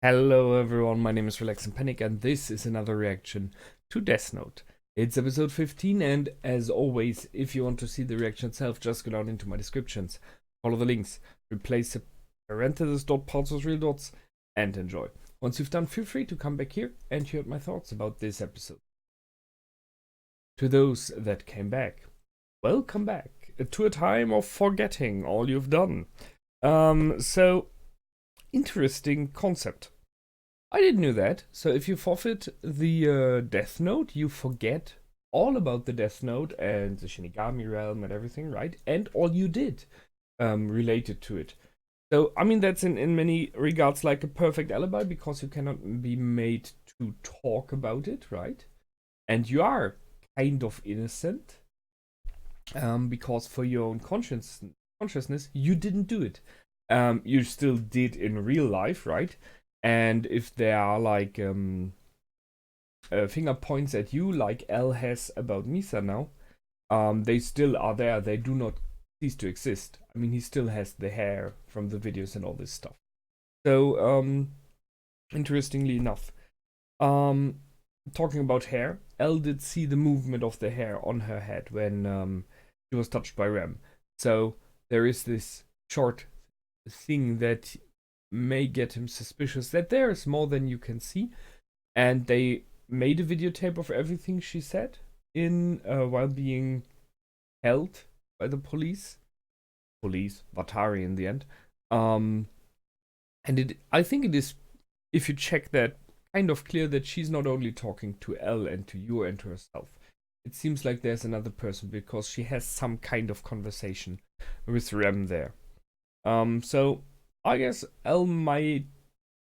Hello everyone, my name is Relax and Panic and this is another reaction to Death Note. It's episode 15 and as always, if you want to see the reaction itself, just go down into my descriptions, follow the links, replace the parentheses, dot, parses, real dots, and enjoy. Once you've done, feel free to come back here and hear my thoughts about this episode. To those that came back, welcome back to a time of forgetting all you've done. Interesting concept. I didn't know that. So if you forfeit the Death Note, you forget all about the Death Note and the Shinigami realm and everything, right? And all you did related to it. So, I mean, that's in many regards like a perfect alibi because you cannot be made to talk about it, right? And you are kind of innocent because for your own consciousness, you didn't do it. You still did in real life, right? And if there are like finger points at you, like L has about Misa now, they still are there. They do not cease to exist. I mean, he still has the hair from the videos and all this stuff. So, interestingly enough, talking about hair, L did see the movement of the hair on her head when she was touched by Rem. So there is this short thing that may get him suspicious that there is more than you can see, and they made a videotape of everything she said in while being held by the police Vatari in the end, and I think it is, if you check that, kind of clear that she's not only talking to L and to you and to herself. It seems like there's another person because she has some kind of conversation with Rem there. So I guess L might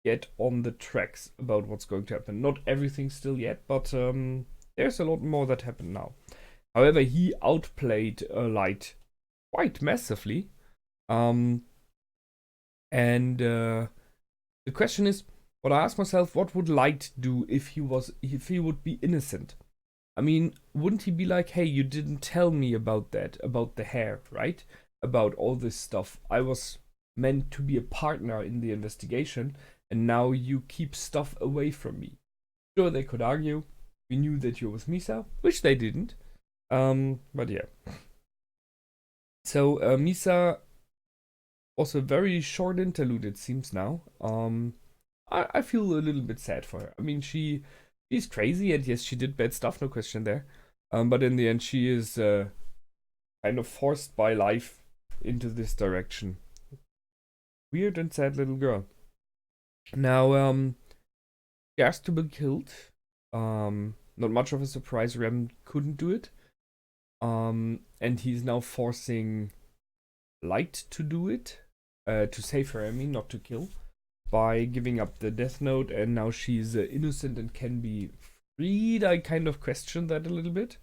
get on the tracks about what's going to happen. Not everything still yet, but there's a lot more that happened now. However, he outplayed Light quite massively. And the question is, what I asked myself, what would Light do if he would be innocent? I mean, wouldn't he be like, hey, you didn't tell me about that, about the hair, right? About all this stuff. I was meant to be a partner in the investigation, and now you keep stuff away from me. Sure, they could argue, we knew that you were with Misa, which they didn't. But yeah. So, Misa was a very short interlude, it seems now. I feel a little bit sad for her. I mean, she's crazy, and yes, she did bad stuff, no question there. But in the end, she is kind of forced by life into this direction. Weird and sad little girl. Now, she has to be killed. Not much of a surprise, Rem couldn't do it. And he's now forcing Light to do it. To save her, I mean, not to kill. By giving up the Death Note, and now she's innocent and can be freed. I kind of question that a little bit.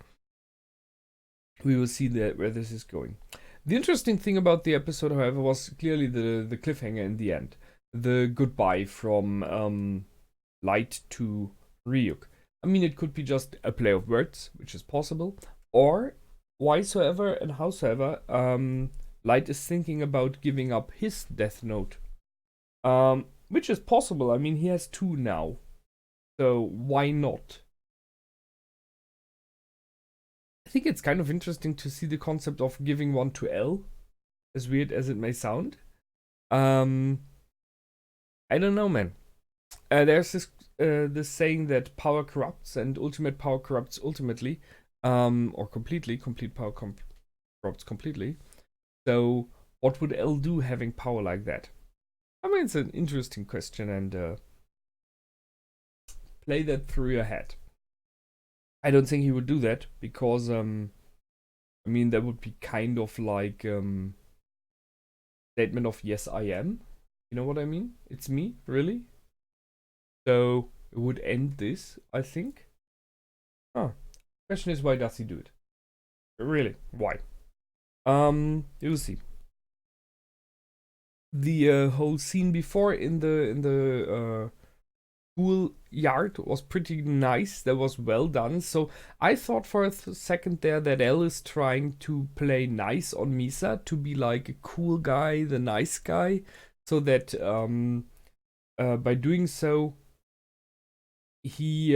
We will see where this is going. The interesting thing about the episode, however, was clearly the cliffhanger in the end. The goodbye from Light to Ryuk. I mean, it could be just a play of words, which is possible, or whysoever and howsoever, Light is thinking about giving up his Death Note. Which is possible. I mean, he has 2 now. So why not? I think it's kind of interesting to see the concept of giving one to L, as weird as it may sound. I don't know, man. There's this saying that power corrupts and ultimate power corrupts ultimately, or completely. Complete power corrupts completely. So what would L do having power like that? I mean, it's an interesting question, and play that through your head. I don't think he would do that because, I mean, that would be kind of like statement of yes, I am. You know what I mean? It's me, really. So it would end this, I think. Question is, why does he do it? Really, why? You'll see. The whole scene before in the school yard was pretty nice. That was well done. So I thought for a second there that L is trying to play nice on Misa, to be like a cool guy, the nice guy, so that by doing so, he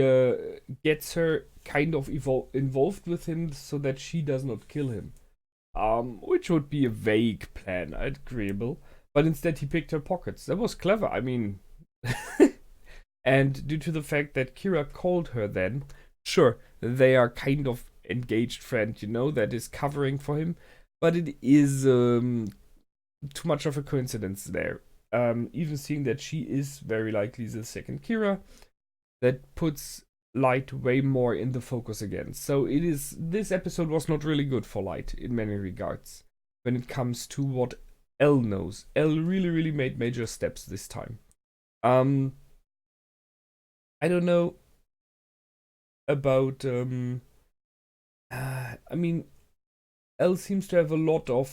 gets her kind of involved with him so that she does not kill him. Which would be a vague plan, agreeable. But instead, he picked her pockets. That was clever. I mean, and due to the fact that Kira called her then, sure, they are kind of engaged friend, that is covering for him. But it is too much of a coincidence there. Even seeing that she is very likely the second Kira, that puts Light way more in the focus again. So this episode was not really good for Light in many regards when it comes to what Elle knows. Elle really, really made major steps this time. I don't know about I mean, Elle seems to have a lot of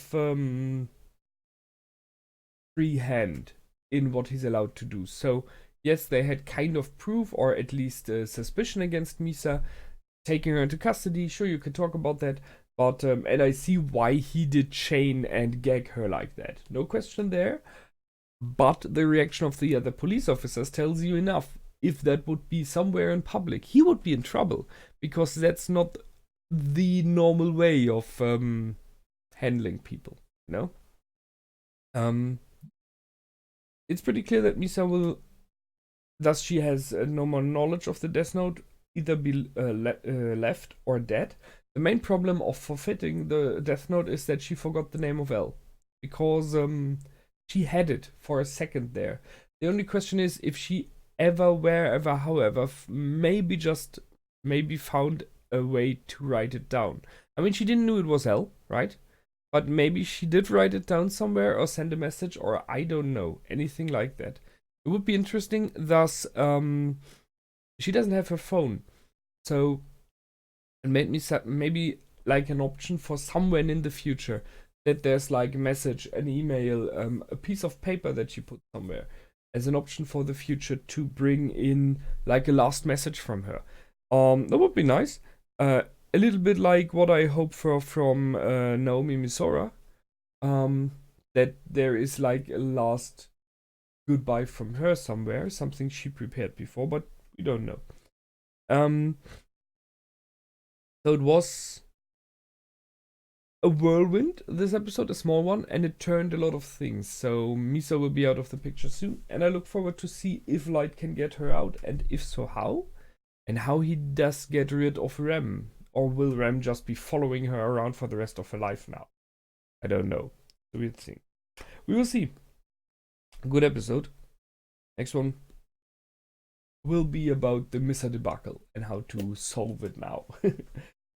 free hand in what he's allowed to do. So yes, they had kind of proof, or at least suspicion against Misa, taking her into custody. Sure, you could talk about that, but and I see why he did chain and gag her like that. No question there. But the reaction of the other police officers tells you enough. If that would be somewhere in public, he would be in trouble, because that's not the normal way of handling people, It's pretty clear that Misa will, thus she has no more knowledge of the Death Note, either be left or dead. The main problem of forfeiting the Death Note is that she forgot the name of Elle, because she had it for a second there. The only question is if she ever, wherever, however, maybe found a way to write it down. I mean, she didn't know it was Elle, right? But maybe she did write it down somewhere or send a message, or I don't know, anything like that. It would be interesting. Thus, she doesn't have her phone, so it made me maybe like an option for someone in the future that there's like a message, an email, a piece of paper that she put somewhere as an option for the future to bring in like a last message from her. That would be nice. A little bit like what I hope for from Naomi Misora. That there is like a last goodbye from her somewhere, something she prepared before, but we don't know. So it was a whirlwind, this episode, a small one, and it turned a lot of things. So Misa will be out of the picture soon, and I look forward to see if Light can get her out, and if so, how? And how he does get rid of Rem. Or will Rem just be following her around for the rest of her life now? I don't know. It's a weird thing. We will see. Good episode. Next one will be about the Misa debacle and how to solve it now.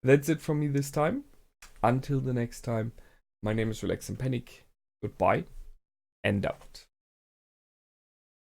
That's it from me this time. Until the next time, my name is Relax and Panic. Goodbye and out.